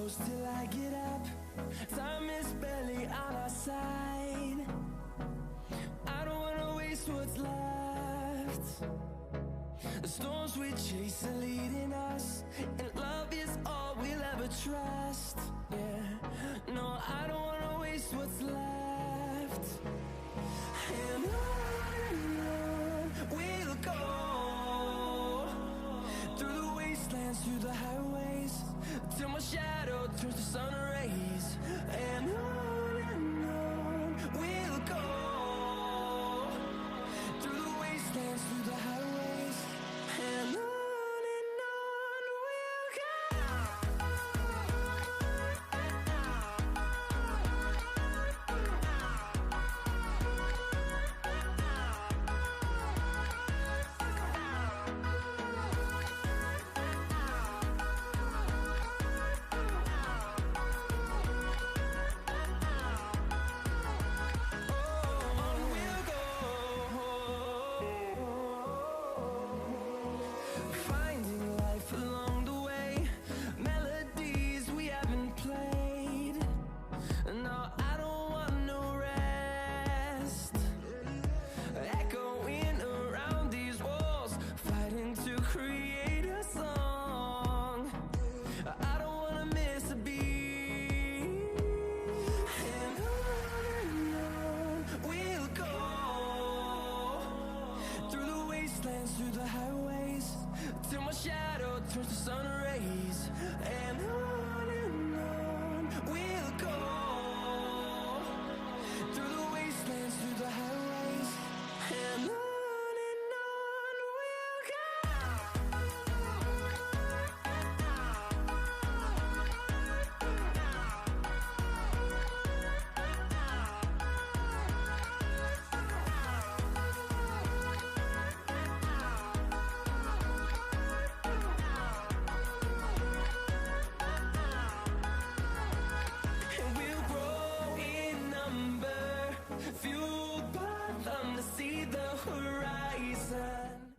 close till I get up. Time is barely on our side. I don't wanna waste what's left. The storms we chase are leading us, and love is all we'll ever trust. Yeah, no, I don't wanna waste what's left. And on we'll go, through the wastelands, through the highways, till my shadow turns to sun rays. And on we'll go, through the wastelands, through the highways, and on we'll go. Through the highways, till my shadow turns to sun rays.